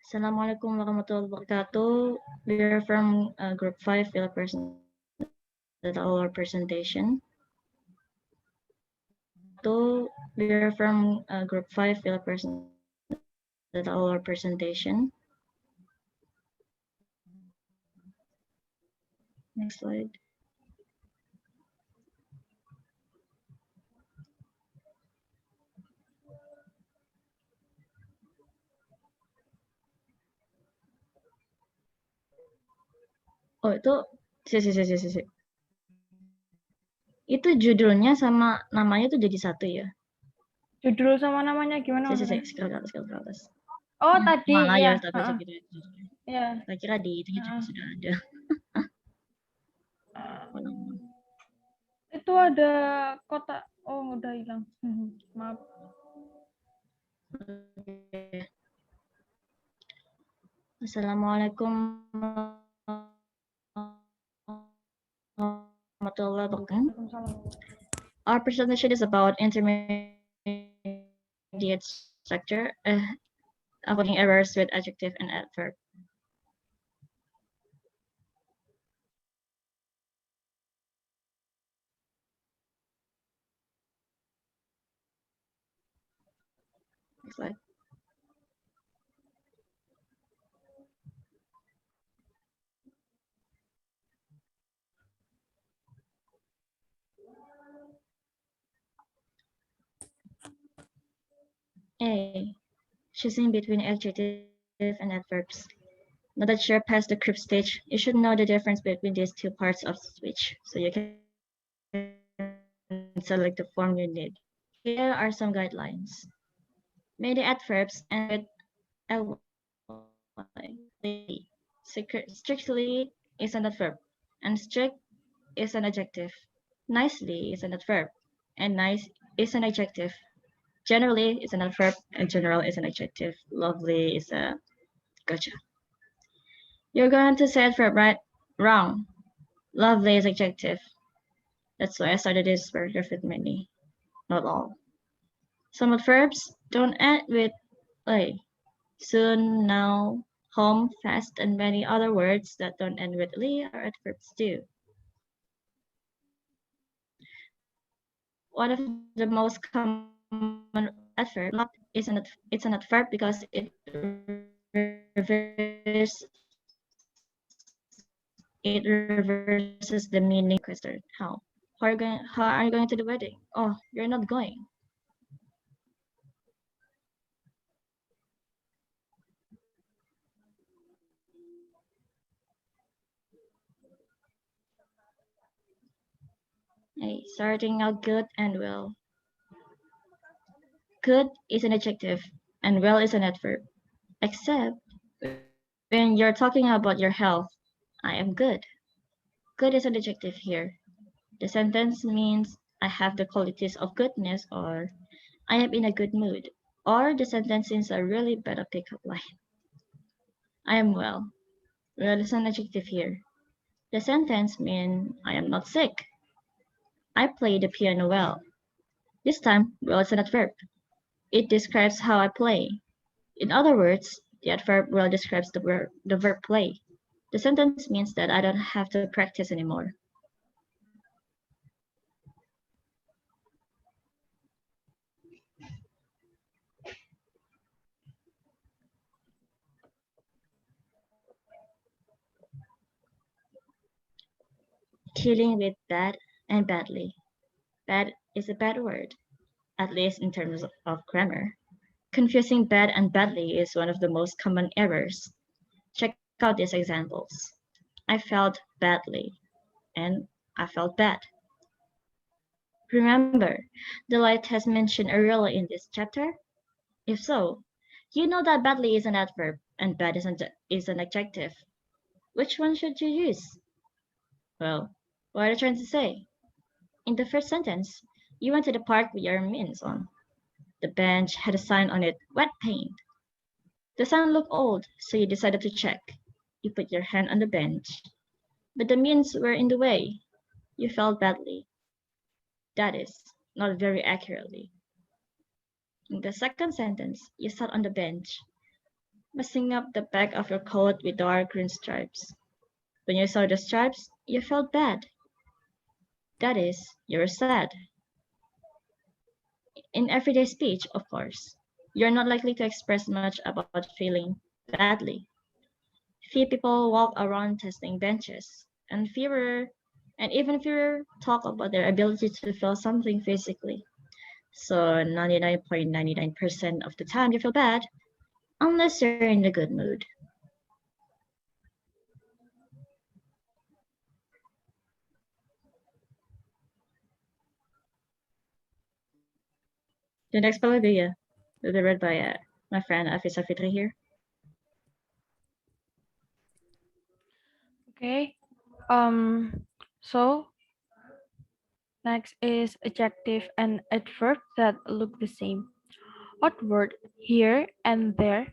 Assalamualaikum warahmatullahi wabarakatuh. We are from group 5. We'll present our presentation. We are from group 5. We'll present our presentation. Next slide. Oh itu, si. Itu judulnya sama namanya tuh jadi satu ya? Judul sama namanya gimana maksudnya? Scroll ke atas. Oh tadi Malah ya. ya, tapi gitu. Ya. Saya kira di itu juga sudah ada. Itu ada kotak. Oh udah hilang. Maaf. Assalamualaikum warahmatullahi wabarakatuh. Our presentation is about intermediate structure, avoiding errors with adjective and adverb. Next slide. A. Choosing between adjective and adverbs. Now that you're past the group stage, you should know the difference between these two parts of speech, so you can select the form you need. Here are some guidelines. Many adverbs end with ly. Strictly is an adverb, and strict is an adjective. Nicely is an adverb, and nice is an adjective. Generally is an adverb, and general is an adjective. Lovely is a gotcha. You're going to say adverb, right? Wrong. Lovely is adjective. That's why I started this paragraph with many, not all. Some adverbs don't end with ly. Soon, now, home, fast, and many other words that don't end with ly are adverbs too. One of the most common adverbs is it's an adverb because it reverses the meaning question. How are you going to the wedding? Oh, you're not going. Hey, starting out good and well. Good is an adjective and well is an adverb. Except when you're talking about your health, I am good. Good is an adjective here. The sentence means I have the qualities of goodness, or I am in a good mood, or the sentence is a really better pickup line. I am well. Well is an adjective here. The sentence means I am not sick. I play the piano well. This time, well is an adverb. It describes how I play. In other words, the adverb well describes the verb play. The sentence means that I don't have to practice anymore. Dealing with bad and badly. Bad is a bad word, at least in terms of grammar. Confusing bad and badly is one of the most common errors. Check out these examples. I felt badly, and I felt bad. Remember, the light has mentioned earlier in this chapter? If so, you know that badly is an adverb and bad is an adjective. Which one should you use? Well, what are you trying to say? In the first sentence, you went to the park with your mittens on. The bench had a sign on it, wet paint. The sign looked old, so you decided to check. You put your hand on the bench. But the mittens were in the way. You felt badly. That is, not very accurately. In the second sentence, you sat on the bench. messing up the back of your coat with dark green stripes. When you saw the stripes, you felt bad. That is, you're sad. In everyday speech, of course, you're not likely to express much about feeling badly. Few people walk around testing benches, and even fewer talk about their ability to feel something physically. So 99.99% of the time you feel bad, unless you're in a good mood. The next paragraph will be read by my friend Avy Safitri here. Okay. So next is adjective and adverb that look the same. Odd word here and there,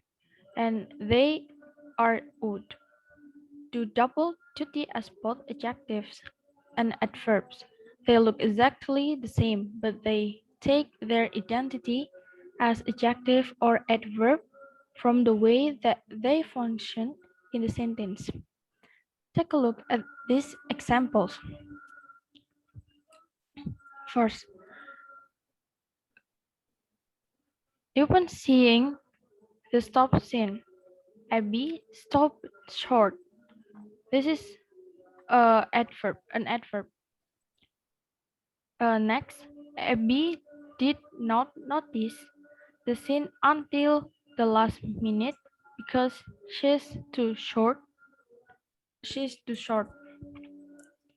and they are would do double duty as both adjectives and adverbs. They look exactly the same, but they take their identity as adjective or adverb from the way that they function in the sentence. Take a look at these examples. First, upon seeing the stop scene, Abby stopped short. This is an adverb. Next, Abby did not notice the scene until the last minute because she's too short. She's too short.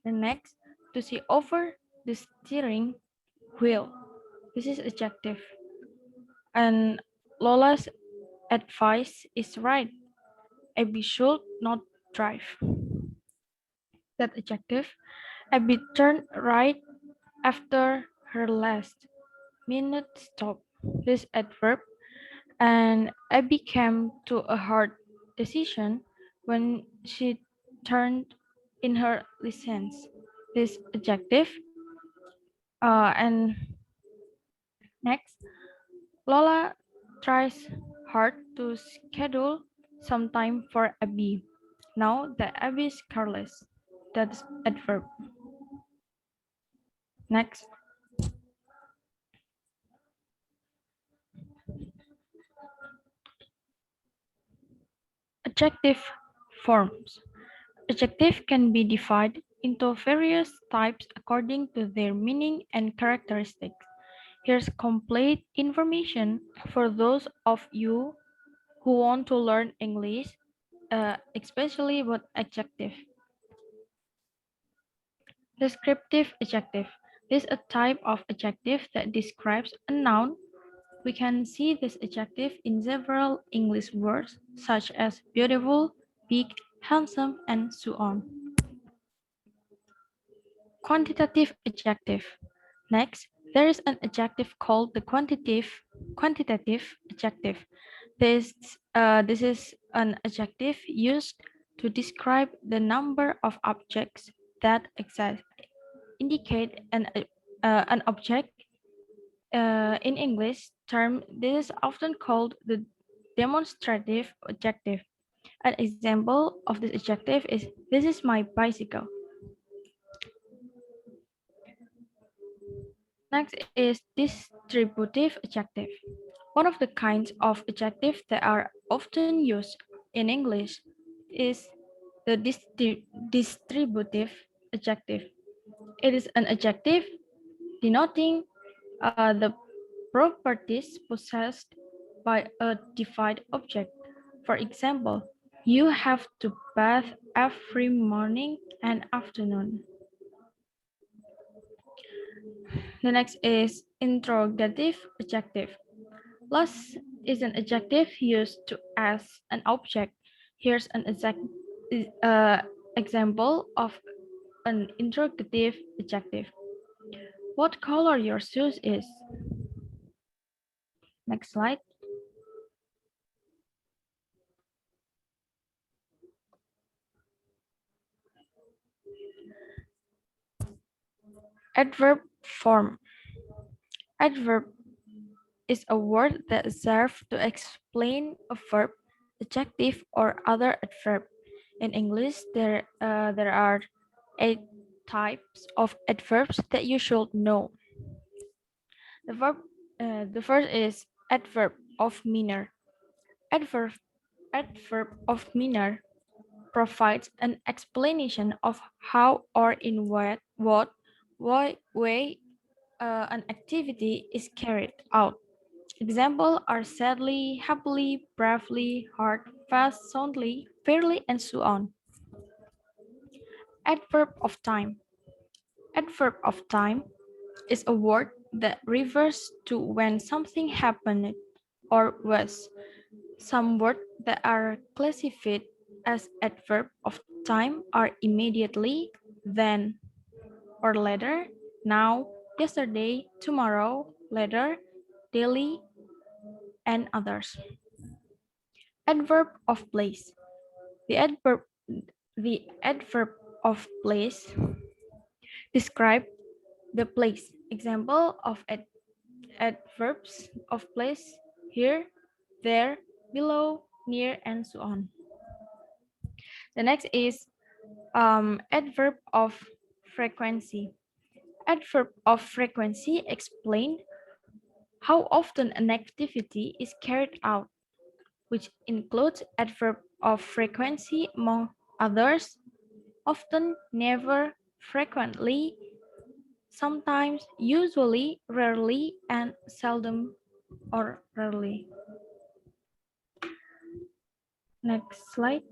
The next, to see over the steering wheel. This is adjective. And Lola's advice is right. Abby should not drive. That adjective. Abby turned right after her last minute stop. This adverb. And Abby came to a hard decision when she turned in her license. This adjective. And next, Lola tries hard to schedule some time for Abby. Now that Abby is careless. That's adverb. Next, adjective forms. Adjective can be divided into various types according to their meaning and characteristics. Here's complete information for those of you who want to learn English, especially about adjective. Descriptive adjective. This is a type of adjective that describes a noun. We can see this adjective in several English words such as beautiful, big, handsome, and so on. Quantitative adjective. Next, there is an adjective called the quantitative adjective. This is an adjective used to describe the number of objects that exist. Indicate an object in English term. This is often called the demonstrative adjective. An example of this adjective is this is my bicycle. Next is distributive adjective. One of the kinds of adjectives that are often used in English is the distributive adjective. It is an adjective denoting the properties possessed by a defined object. For example, you have to bath every morning and afternoon. The next is interrogative adjective. Last is an adjective used to ask an object. Here's an example of an interrogative adjective. What color your shoes is? Next slide. Adverb form. Adverb is a word that serves to explain a verb adjective, or other adverb. In English, there are 8 types of adverbs that you should know. The verb, the first is adverb of manner. Adverb, adverb of manner provides an explanation of how or in what way an activity is carried out. Examples are sadly, happily, bravely, hard, fast, soundly, fairly, and so on. Adverb of time. Adverb of time is a word that refers to when something happened or was. Some words that are classified as adverb of time are immediately, then, or later, now, yesterday, tomorrow, later, daily, and others. Adverb of place. The adverb the adverb of place describe the place. Example of adverbs of place: here, there, below, near, and so on. The next is adverb of frequency. Adverb of frequency explain how often an activity is carried out, which includes adverb of frequency among others: often, never, frequently, sometimes, usually, rarely, and seldom or rarely. Next slide.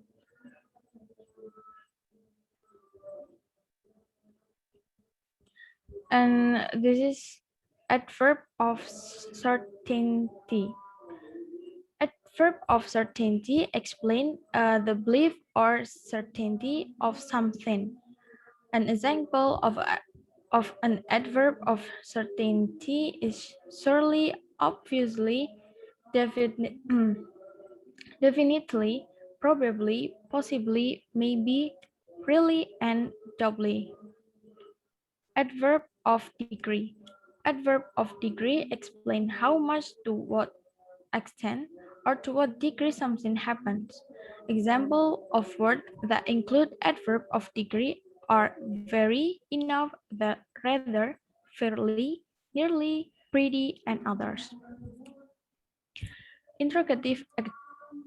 And this is adverb of certainty. Adverb of certainty explain the belief or certainty of something. An example of an adverb of certainty is surely, obviously, definitely, probably, possibly, maybe, really, and doubly. Adverb of degree. Adverb of degree explain how much, to what extent, or to what degree something happens. Example of words that include adverb of degree are very, enough, that, rather, fairly, nearly, pretty, and others. Interrogative.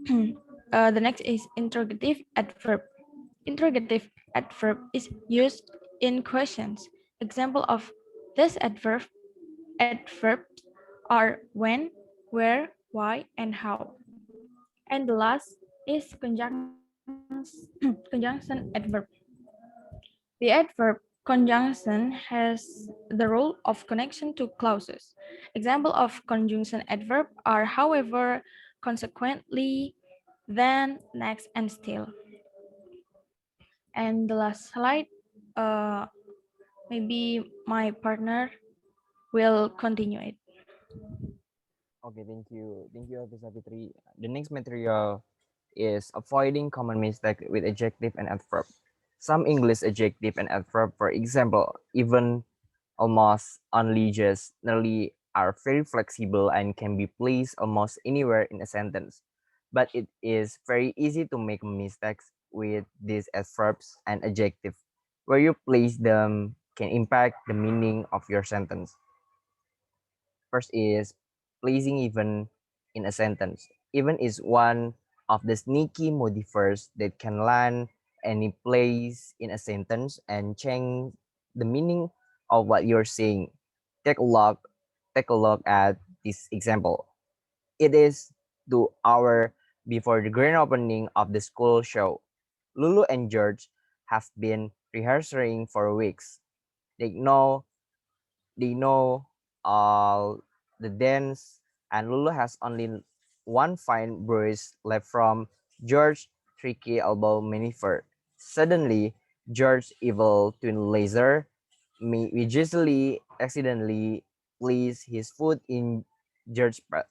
The next is interrogative adverb. Interrogative adverb is used in questions. Example of this adverbs are when, where, why, and how. And the last is conjunction adverb. The adverb conjunction has the role of connection to clauses. Example of conjunction adverb are however, consequently, then, next, and still. And the last slide, uh, maybe my partner will continue it. Okay, thank you, Avy Safitri. The next material is avoiding common mistake with adjective and adverb. Some English adjective and adverb, for example, even, almost, only, just, nearly, are very flexible and can be placed almost anywhere in a sentence. But it is very easy to make mistakes with these adverbs and adjectives. Where you place them can impact the meaning of your sentence. First is placing even in a sentence. Even is one of the sneaky modifiers that can land any place in a sentence and change the meaning of what you're saying. Take a look, take a look at this example. It is 2 hours before the grand opening of the school show. Lulu and George have been rehearsing for weeks. They know they know all the dance, and Lulu has only one fine bruise left from George's tricky elbow maneuver. Suddenly, George's evil twin laser vigorously accidentally placed his foot in George's path.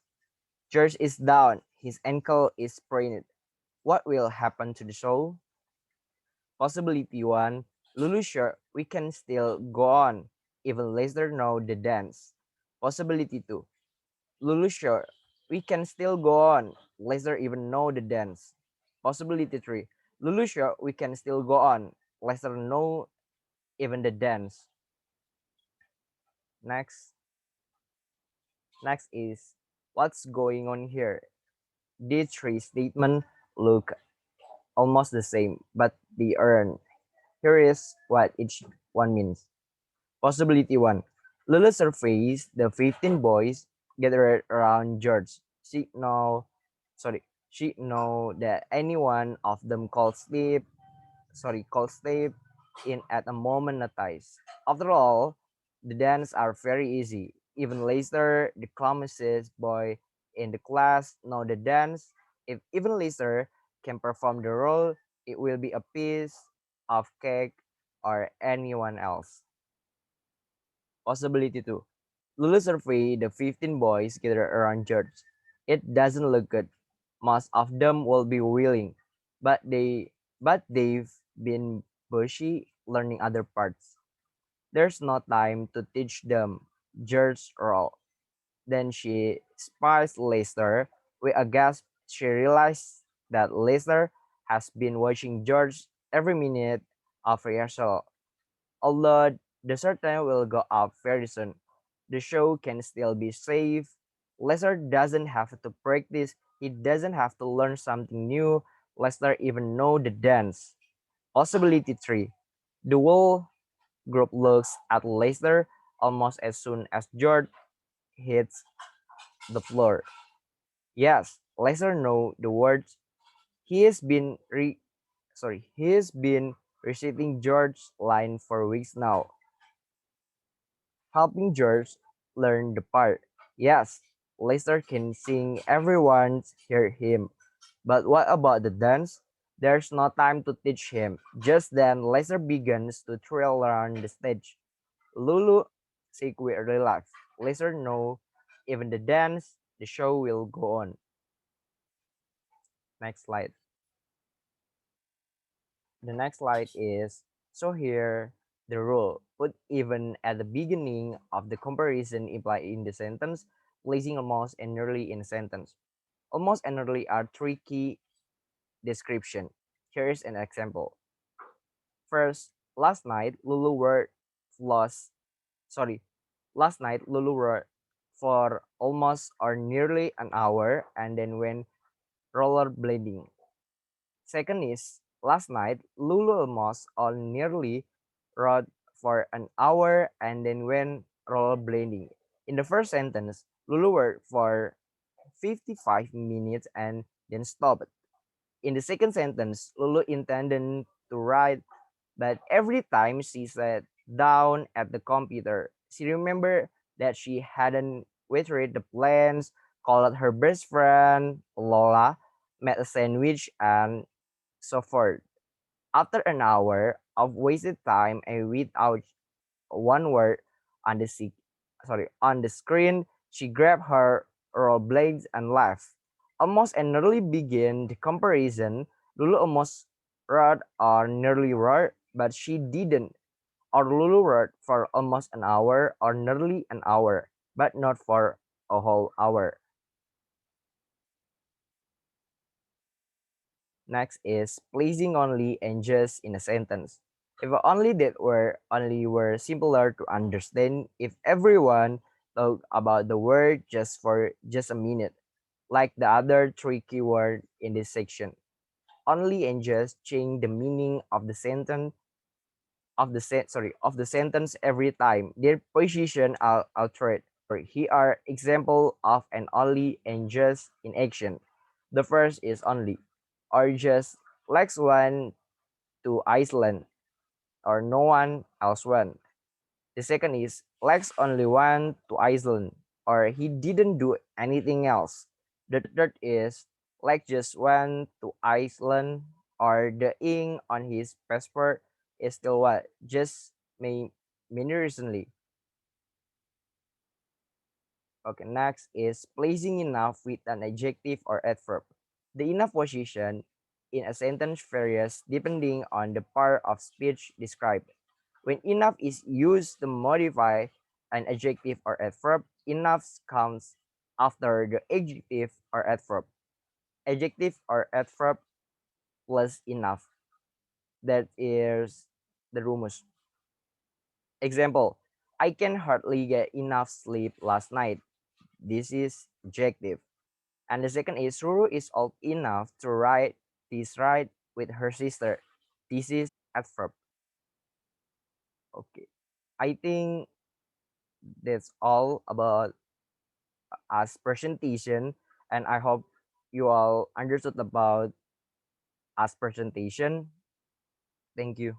George is down. His ankle is sprained. What will happen to the show? Possibility 1. Lulu sure we can still go on, even later know the dance. Possibility 2. Lulu sure we can still go on, Lester even know the dance. Possibility 3. Lulu sure we can still go on. Lester know even the dance. Next. Next is what's going on here. These three statements look almost the same, but they earn. Here is what each one means. Possibility 1. Lulu surveys the 15 boys gathered around George. She know that any one of them called sleep in at a moment notice. After all, the dance are very easy. Even later, the clumsiest boy in the class know the dance. If even later can perform the role, it will be a piece of cake or anyone else. Possibility 2. Lulu survey the 15 boys gathered around George. It doesn't look good. Most of them will be willing, but they've been bushy learning other parts. There's no time to teach them George's role. Then she spies Lester. With a gasp, she realized that Lester has been watching George every minute of rehearsal. Although the curtain will go up very soon, the show can still be saved. Lester doesn't have to practice, he doesn't have to learn something new. Lester even know the dance. Possibility 3. The whole group looks at Lester almost as soon as George hits the floor. Yes, Lester know the words. He has been he has been reciting George's line for weeks now, helping George learn the part. Yes, Lester can sing, everyone hear him. But what about the dance? There's no time to teach him. Just then, Lester begins to trail around the stage. Lulu Sequi relax. Lester know even the dance, the show will go on. Next slide. The next slide is, so here the rule. Put even at the beginning of the comparison implied in the sentence, placing almost and nearly in a sentence. Almost and nearly are tricky description. Here is an example. First, lost sorry, last night Lulu worked for almost or nearly an hour and then went rollerblading. Second is, last night Lulu almost or nearly rode for an hour and then went rollerblading. In the first sentence, Lulu worked for 55 minutes and then stopped. In the second sentence, Lulu intended to ride, but every time she sat down at the computer, she remembered that she hadn't waited the plans, called her best friend, Lola, made a sandwich, and so forth. After an hour of wasted time and without one word on the on the screen, she grabbed her rollerblades and left. Almost and nearly begin the comparison. Lulu almost rode or nearly rode, but she didn't. Or Lulu rode for almost an hour or nearly an hour, but not for a whole hour. Next is placing only and just in a sentence. If only were simpler to understand if everyone talked about the word just for just a minute, like the other three keyword in this section. Only and just change the meaning of the sentence of the sentence every time their position are altered. Here are example of an only and just in action. The first is only, or just Lex went to Iceland, or no one else went. The second is Lex only went to Iceland, or he didn't do anything else. The third is Lex just went to Iceland, or the ink on his passport is still what? Just many recently. Okay, next is placing enough with an adjective or adverb. The enough position in a sentence varies depending on the part of speech described. When enough is used to modify an adjective or adverb, enough comes after the adjective or adverb. adjective or adverb plus enough. That is the rumus. Example, I can hardly get enough sleep last night. This is adjective. And the second is Ruru is old enough to ride this ride with her sister. This is adverb. Okay. I think that's all about us presentation, and I hope you all understood about us presentation. Thank you.